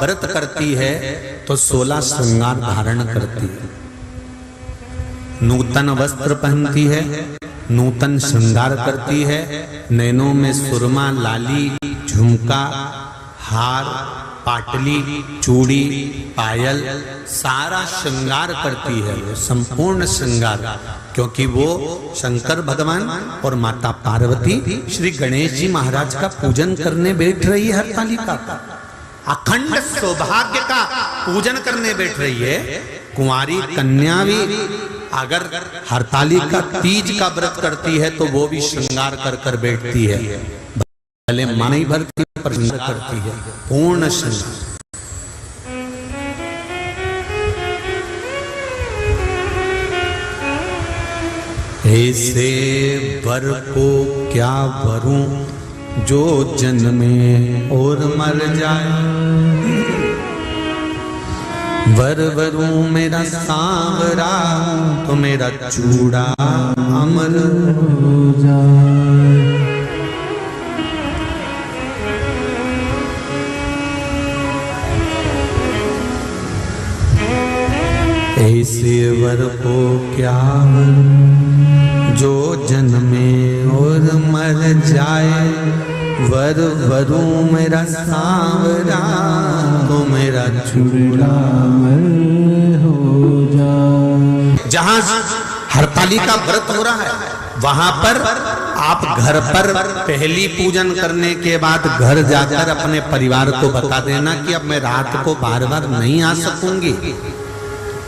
व्रत करती है तो 16 श्रृंगार धारण करती है, नूतन वस्त्र पहनती है, नूतन श्रृंगार करती है, नैनों में सुरमा, लाली, झुमका, हार, पाटली, चूड़ी, पायल, सारा श्रृंगार करती है, संपूर्ण श्रृंगार, क्योंकि वो शंकर भगवान और माता पार्वती श्री गणेश जी महाराज का पूजन करने बैठ रही है। हरतालिका का अखंड सौभाग्य का पूजन करने बैठ रही है। कुंवारी कन्या भी अगर हरतालिका तीज का व्रत करती है तो वो भी श्रृंगार कर कर बैठती है, भले मां नहीं भरती पर श्रृंगार करती है, पूर्ण श्रृंगार। ऐसे वर को क्या वरूं जो जन्मे और मर जाए, वर वरूं मेरा सांवरा तो मेरा चूड़ा अमर हो जाए। ऐसे वर को क्या जो जन्मे और मर जाए, वर वरू मेरा सांवरा तो मेरा चूड़ा अमर हो जाए। जहां हरतालिका व्रत हो रहा है वहां पर आप घर पर पहली पूजन करने के बाद घर जाकर अपने परिवार को बता देना कि अब मैं रात को बार बार नहीं आ सकूंगी,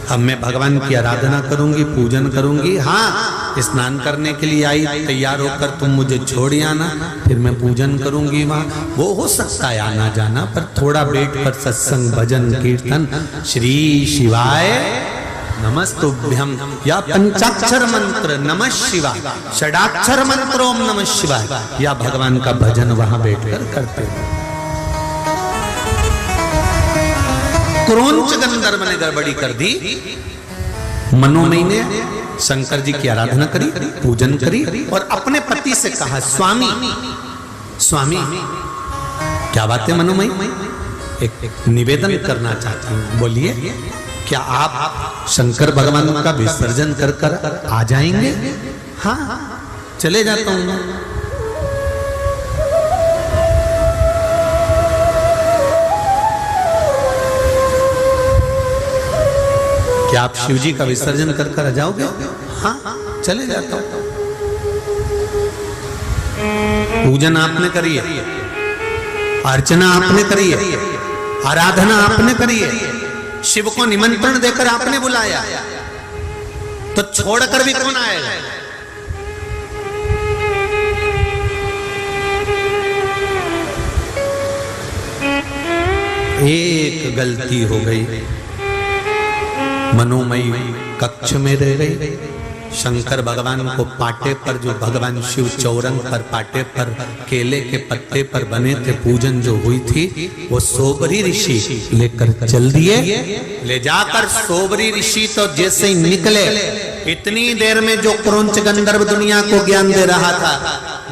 अब मैं भगवान की आराधना करूंगी, पूजन करूंगी। हाँ, स्नान करने के लिए आई, तैयार होकर तुम मुझे छोड़ आना, फिर मैं पूजन करूंगी वहां। वो हो सकता है आना जाना, पर थोड़ा बैठ कर सत्संग, भजन, कीर्तन, श्री शिवाय नमस्तुभ्यम या पंचाक्षर मंत्र नमः शिवाय, षडाक्षर मंत्र ओम नमः शिवाय या भगवान का भजन वहां बैठकर करते हैं। क्रोंच गंधर्व ने गड़बड़ी कर दी, मनोमयी ने शंकर जी की आराधना करी, पूजन करी और अपने पति से कहा, स्वामी स्वामी क्या बात है मनोमयी, एक निवेदन करना चाहती हूँ, बोलिए। क्या आप शंकर भगवान का विसर्जन कर कर आ जाएंगे? हाँ चले जाता हूँ। क्या आप शिव जी का विसर्जन कर कर आ जाओगे? हाँ चले जाता हूं। पूजन आपने करी है, अर्चना आपने करी है, आराधना आपने करी है, शिव को निमंत्रण देकर आपने बुलाया, तो छोड़कर भी कौन आएगा? एक गलती हो गई, मनोमयी कक्ष में रह गई, शंकर भगवान को पाटे पर, जो भगवान शिव चौरंग पर पाटे पर केले के पत्ते पर बने थे पूजन जो हुई थी, वो सोबरी ऋषि लेकर चल दिए। ले जाकर सोबरी ऋषि तो जैसे ही निकले, इतनी देर में जो क्रोंच गंधर्व दुनिया को ज्ञान दे रहा था,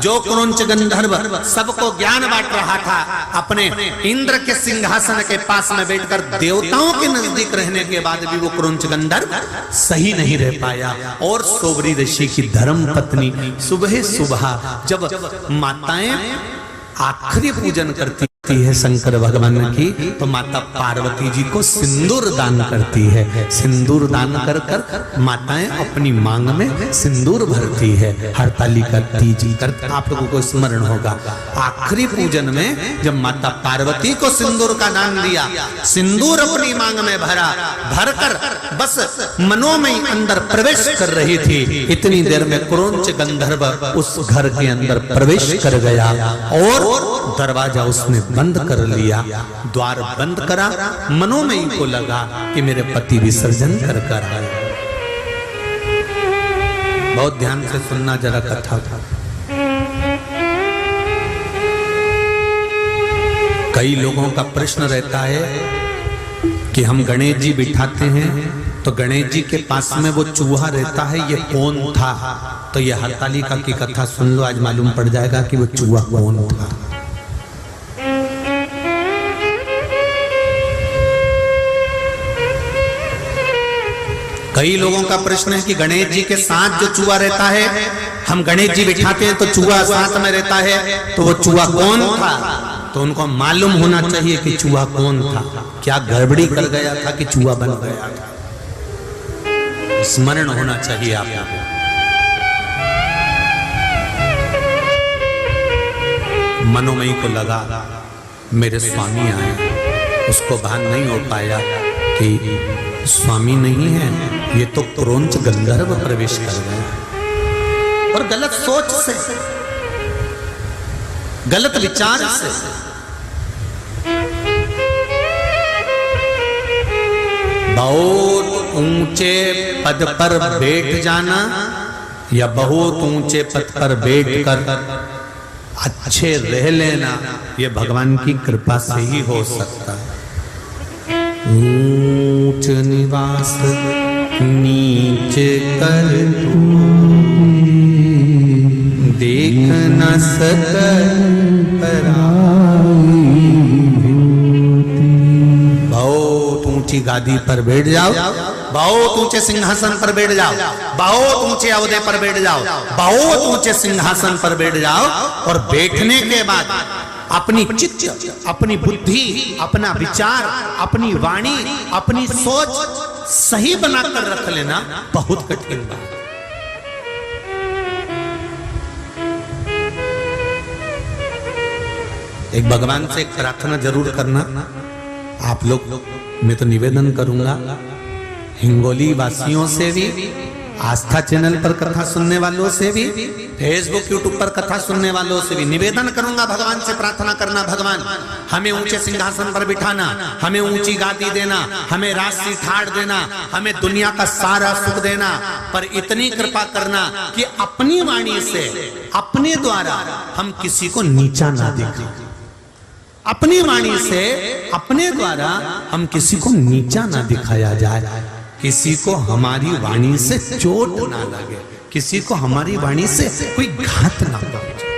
जो क्रोंच गंधर्व सबको ज्ञान बांट रहा था, अपने इंद्र के सिंहासन के पास में बैठकर देवताओं के नजदीक रहने के बाद भी वो क्रोंच गंधर्व सही नहीं रह पाया। और सोबरी ऋषि की धर्म पत्नी सुबह सुबह जब माताएं आखिरी पूजन करती है शंकर भगवान की, तो माता पार्वती जी को सिंदूर दान करती है। सिंदूर दान कर कर माताएं अपनी मांग में सिंदूर भरती है। हरतालिका तीज कर आप लोगों को स्मरण होगा, आखिरी पूजन में जब माता पार्वती को सिंदूर का दान दिया, सिंदूर अपनी मांग में भरा, भरकर बस मनोमयी अंदर प्रवेश कर रही थी, इतनी देर में क्रोंच गंधर्व उस घर के अंदर प्रवेश कर गया और दरवाजा उसने बंद कर लिया। द्वार बंद करा, मनोमयी को लगा कि मेरे पति विसर्जन कर कर आए। बहुत ध्यान से सुनना जरा कथा था। कई लोगों का प्रश्न रहता है कि हम गणेश जी बिठाते हैं तो गणेश जी के पास में वो चूहा रहता है, ये कौन था? तो ये हरतालिका की कथा सुन लो, आज मालूम पड़ जाएगा कि वो चूहा कौन था। कई लोगों का प्रश्न है कि गणेश जी के साथ जो चूहा रहता है, हम गणेश जी बिठाते हैं तो चूहा साथ में रहता है, तो वो चूहा कौन था? तो उनको मालूम होना चाहिए कि चूहा कौन था, क्या गड़बड़ी कर गया था कि चूहा बन गया था। स्मरण होना चाहिए आपको। मनोमयी को लगा मेरे स्वामी आए, उसको भान नहीं हो पाया कि स्वामी नहीं है, ये तो क्रोंच गंधर्व प्रवेश कर गया। और गलत सोच से, गलत विचार से बहुत ऊंचे पद पर बैठ जाना या बहुत ऊंचे पद पर बैठकर अच्छे रह लेना, ये भगवान की कृपा से ही हो सकता है। ऊंच निवास नीच कर देख न सकल बहुत ऊंची गादी पर बैठ जाओ, बहुत ऊंचे सिंहासन पर बैठ जाओ, बहुत ऊंचे अहदे पर बैठ जाओ, बहुत ऊंचे सिंहासन पर बैठ जाओ, और बैठने के बाद अपनी चित्त, अपनी बुद्धि, अपना विचार, अपनी वाणी, अपनी सोच सही बनाकर रख लेना बहुत कठिन बात। एक भगवान से एक प्रार्थना जरूर करना आप लोग, मैं तो निवेदन करूंगा हिंगोली वासियों से भी, आस्था चैनल पर कथा सुनने वालों से भी, फेसबुक यूट्यूब पर कथा सुनने वालों से भी निवेदन करूंगा, भगवान से प्रार्थना करना, भगवान हमें ऊंचे सिंहासन पर बिठाना, हमें ऊंची गादी देना, हमें राशि ठाड़ देना, हमें दुनिया का सारा सुख देना, पर इतनी कृपा करना कि अपनी वाणी से, अपने द्वारा हम किसी को नीचा ना दिखाएं। अपनी वाणी से, अपने द्वारा हम किसी को नीचा ना दिखाया जाए, किसी को हमारी वाणी से चोट ना लगे, किसी को हमारी वाणी से कोई घात ना पहुंचे।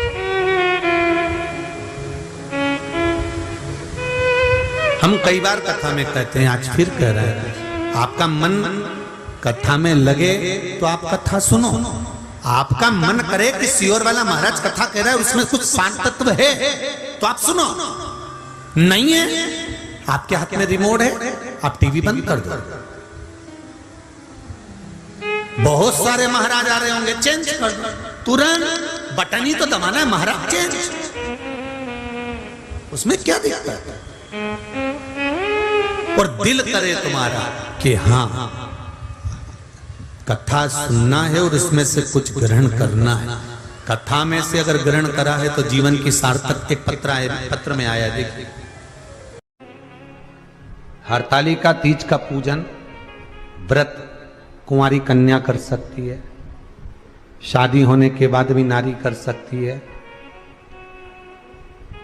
हम कई बार कथा में कहते हैं, आज फिर कह रहे हैं, आपका मन कथा में लगे तो आप कथा सुनो। आपका मन करे कि सियोर वाला महाराज कथा कह रहा है, उसमें कुछ शांत तत्व है तो आप सुनो। नहीं है, आपके हाथ में रिमोट है, आप टीवी बंद कर दो। बहुत सारे महाराज आ रहे होंगे, चेंज कर दो तुरंत, बटन ही तो दबाना है, महाराज चेंज, उसमें क्या दिक्कत है? और दिल करे तुम्हारा कि हाँ कथा सुनना है और इसमें से कुछ ग्रहण करना है। कथा में से अगर ग्रहण करा है तो जीवन की सार्थक। एक पत्र में आया, देखिए, हरतालिका तीज का पूजन व्रत कुंवारी कन्या कर सकती है, शादी होने के बाद भी नारी कर सकती है।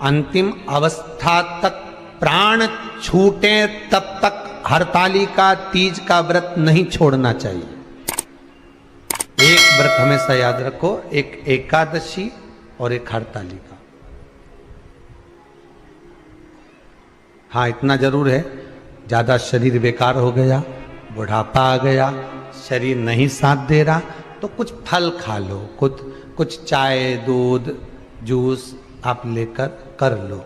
अंतिम अवस्था तक प्राण छूटे तब तक हरतालिका तीज का व्रत नहीं छोड़ना चाहिए। एक व्रत हमेशा याद रखो, एक एकादशी और एक हरतालिका। हाँ, इतना जरूर है, ज्यादा शरीर बेकार हो गया, बुढ़ापा आ गया, शरीर नहीं साथ दे रहा, तो कुछ फल खा लो, कुछ चाय, दूध, जूस आप लेकर कर लो।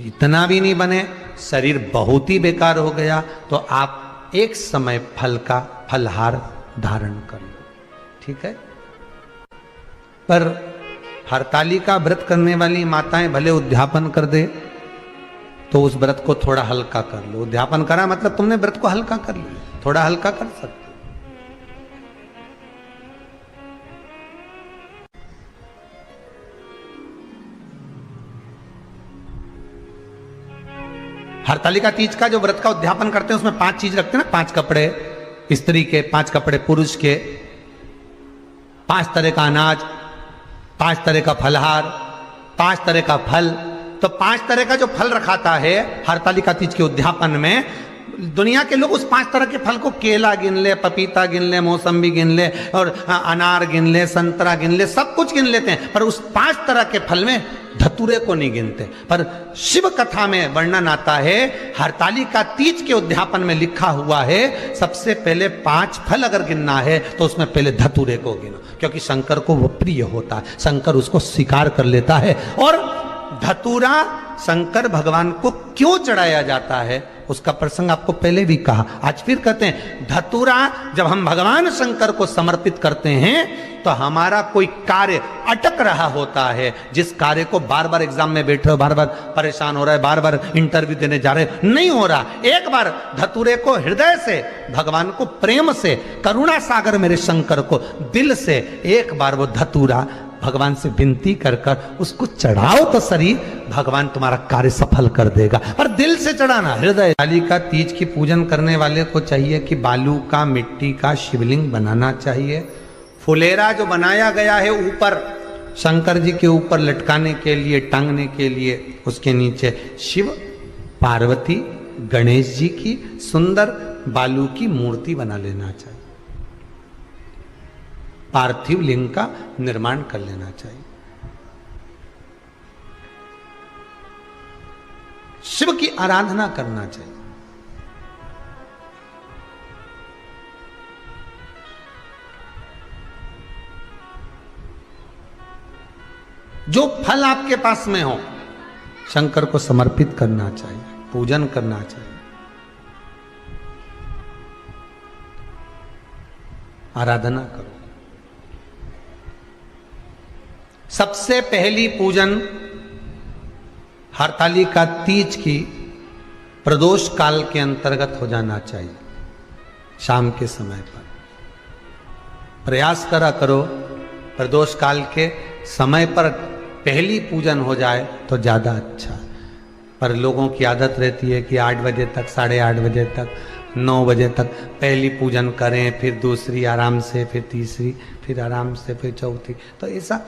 इतना भी नहीं बने, शरीर बहुत ही बेकार हो गया, तो आप एक समय फल का फलहार धारण कर लो, ठीक है। पर हरतालिका व्रत करने वाली माताएं भले उद्यापन कर दे तो उस व्रत को थोड़ा हल्का कर लो। उद्यापन करा मतलब तुमने व्रत को हल्का कर लिया, थोड़ा हल्का कर सकते। हरतालिका तीज का जो व्रत का उद्यापन करते हैं उसमें 5 चीज रखते हैं ना, 5 कपड़े स्त्री के, 5 कपड़े पुरुष के, 5 तरह का अनाज, 5 तरह का फलहार, 5 तरह का फल। तो 5 तरह का जो फल रखाता है हरतालिका तीज के उद्यापन में, दुनिया के लोग उस 5 तरह के फल को, केला गिन ले, पपीता गिन ले, मौसम्बी गिन ले, और अनार गिन ले, संतरा गिन ले, सब कुछ गिन लेते हैं, पर उस 5 तरह के फल में धतूरे को नहीं गिनते। पर शिव कथा में वर्णन आता है, हरतालिका तीज के उद्यापन में लिखा हुआ है, सबसे पहले 5 फल अगर गिनना है तो उसमें पहले धतूरे को गिनो, क्योंकि शंकर को वो प्रिय होता है, शंकर उसको स्वीकार कर लेता है। और धतूरा शंकर भगवान को क्यों चढ़ाया जाता है उसका प्रसंग आपको पहले भी कहा, आज फिर कहते हैं। धतूरा जब हम भगवान शंकर को समर्पित करते हैं तो हमारा कोई कार्य अटक रहा होता है, जिस कार्य को बार बार एग्जाम में बैठे हो, बार बार परेशान हो रहा है, बार बार इंटरव्यू देने जा रहे हो, नहीं हो रहा, एक बार धतूरे को हृदय से, भगवान को प्रेम से, करुणा सागर मेरे शंकर को दिल से एक बार वो धतूरा भगवान से विनती कर कर उसको चढ़ाओ तो सही, भगवान तुम्हारा कार्य सफल कर देगा। पर दिल से चढ़ाना, हृदय। हरतालिका तीज की पूजन करने वाले को चाहिए कि बालू का, मिट्टी का शिवलिंग बनाना चाहिए। फुलेरा जो बनाया गया है ऊपर शंकर जी के ऊपर लटकाने के लिए, टांगने के लिए, उसके नीचे शिव, पार्वती, गणेश जी की सुंदर बालू की मूर्ति बना लेना चाहिए, पार्थिव लिंग का निर्माण कर लेना चाहिए। शिव की आराधना करना चाहिए। जो फल आपके पास में हो शंकर को समर्पित करना चाहिए, पूजन करना चाहिए, आराधना करो। सबसे पहली पूजन हरतालिका तीज की प्रदोष काल के अंतर्गत हो जाना चाहिए, शाम के समय पर। प्रयास करा करो प्रदोष काल के समय पर पहली पूजन हो जाए तो ज़्यादा अच्छा। पर लोगों की आदत रहती है कि 8 बजे तक, 8:30 बजे तक, 9 बजे तक पहली पूजन करें, फिर दूसरी आराम से, फिर तीसरी, फिर आराम से, फिर चौथी। तो ऐसा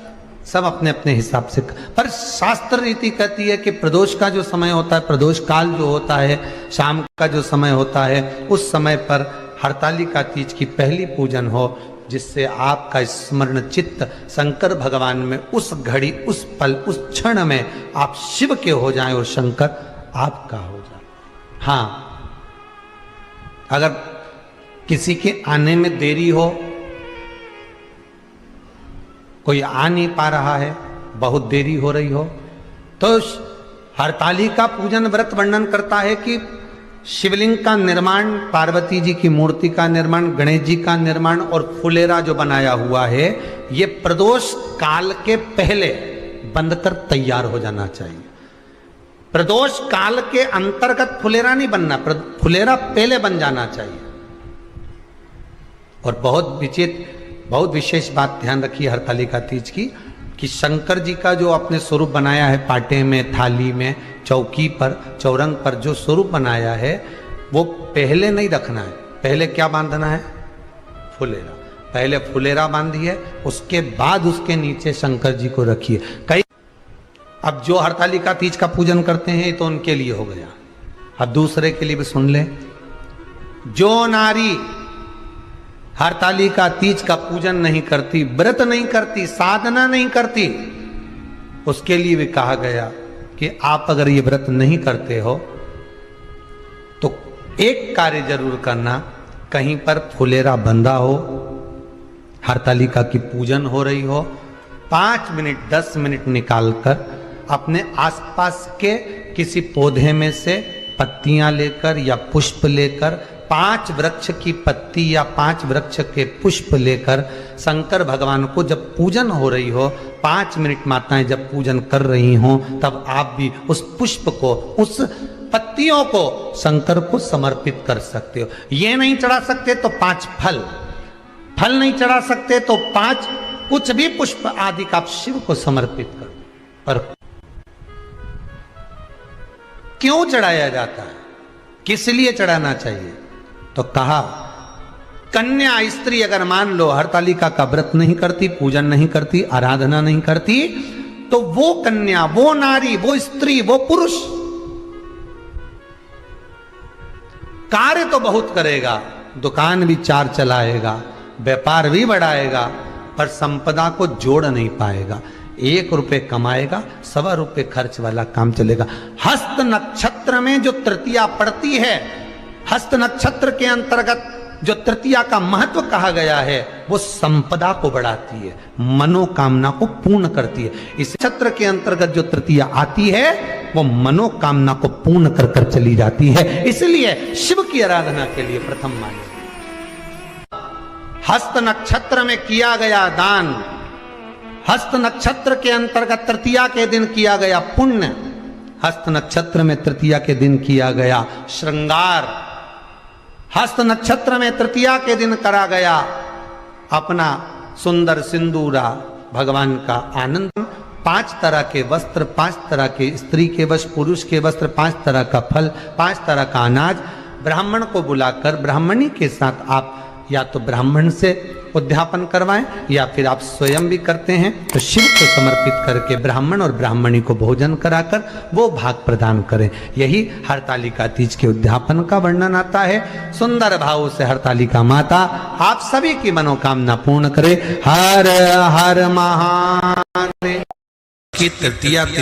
सब अपने अपने हिसाब से। पर शास्त्र रीति कहती है कि प्रदोष का जो समय होता है, प्रदोष काल जो होता है, शाम का जो समय होता है, उस समय पर हरतालिका तीज की पहली पूजन हो, जिससे आपका स्मरण चित्त शंकर भगवान में उस घड़ी, उस पल, उस क्षण में आप शिव के हो जाएं और शंकर आपका हो जाए। हाँ, अगर किसी के आने में देरी हो, कोई आ नहीं पा रहा है, बहुत देरी हो रही हो, तो हरतालिका पूजन व्रत वर्णन करता है कि शिवलिंग का निर्माण, पार्वती जी की मूर्ति का निर्माण, गणेश जी का निर्माण और फुलेरा जो बनाया हुआ है, ये प्रदोष काल के पहले बंधकर तैयार हो जाना चाहिए। प्रदोष काल के अंतर्गत फुलेरा नहीं बनना, फुलेरा पहले बन जाना चाहिए। और बहुत विशेष बात ध्यान रखिए हरतालिका तीज की, कि शंकर जी का जो अपने स्वरूप बनाया है, पाटे में, थाली में, चौकी पर, चौरंग पर जो स्वरूप बनाया है, वो पहले नहीं रखना है। पहले क्या बांधना है? फुलेरा। पहले फुलेरा बांधिए, उसके बाद उसके नीचे शंकर जी को रखिए। कई अब जो हरतालिका तीज का पूजन करते हैं तो उनके लिए हो गया, अब दूसरे के लिए भी सुन ले। जो नारी हरतालिका तीज का पूजन नहीं करती, व्रत नहीं करती, साधना नहीं करती, उसके लिए भी कहा गया कि आप अगर ये व्रत नहीं करते हो तो एक कार्य जरूर करना, कहीं पर फुलेरा बंधा हो, हरतालिका की पूजन हो रही हो, 5 मिनट 10 मिनट निकालकर अपने आसपास के किसी पौधे में से पत्तियां लेकर या पुष्प लेकर, 5 वृक्ष की पत्ती या 5 वृक्ष के पुष्प लेकर शंकर भगवान को जब पूजन हो रही हो, 5 मिनट माताएं जब पूजन कर रही हों, तब आप भी उस पुष्प को, उस पत्तियों को शंकर को समर्पित कर सकते हो। ये नहीं चढ़ा सकते तो 5 फल नहीं चढ़ा सकते तो 5 कुछ भी पुष्प आदि का आप शिव को समर्पित कर। पर क्यों चढ़ाया जाता है, किस लिए चढ़ाना चाहिए? तो कहा, कन्या स्त्री अगर मान लो हरतालिका का व्रत नहीं करती, पूजन नहीं करती, आराधना नहीं करती, तो वो कन्या, वो नारी, वो स्त्री, वो पुरुष कार्य तो बहुत करेगा, दुकान भी 4 चलाएगा, व्यापार भी बढ़ाएगा, पर संपदा को जोड़ नहीं पाएगा। 1 रुपए कमाएगा, 1.25 रुपए खर्च वाला काम चलेगा। हस्त नक्षत्र में जो तृतीया पड़ती है, हस्त नक्षत्र के अंतर्गत जो तृतीया का महत्व कहा गया है, वो संपदा को बढ़ाती है, मनोकामना को पूर्ण करती है। इस नक्षत्र के अंतर्गत जो तृतीया आती है, वो मनोकामना को पूर्ण कर कर चली जाती है। इसलिए शिव की आराधना के लिए प्रथम मान्य हस्त नक्षत्र में किया गया दान, हस्त नक्षत्र के अंतर्गत तृतीया के दिन किया गया पुण्य, हस्त नक्षत्र में तृतीया के दिन किया गया श्रृंगार, हस्त नक्षत्र में तृतीया के दिन करा गया अपना सुंदर सिंदूरा, भगवान का आनंद। 5 तरह के वस्त्र, 5 तरह के स्त्री के वस्त्र, पुरुष के वस्त्र, 5 तरह का फल, 5 तरह का अनाज, ब्राह्मण को बुलाकर ब्राह्मणी के साथ आप या तो ब्राह्मण से उद्यापन करवाएं या फिर आप स्वयं भी करते हैं, तो शिव को समर्पित करके ब्राह्मण और ब्राह्मणी को भोजन कराकर वो भाग प्रदान करें। यही हरतालिका तीज के उद्यापन का वर्णन आता है। सुंदर भाव से हरतालिका माता आप सभी की मनोकामना पूर्ण करे। हर हर महादेव की तृतीया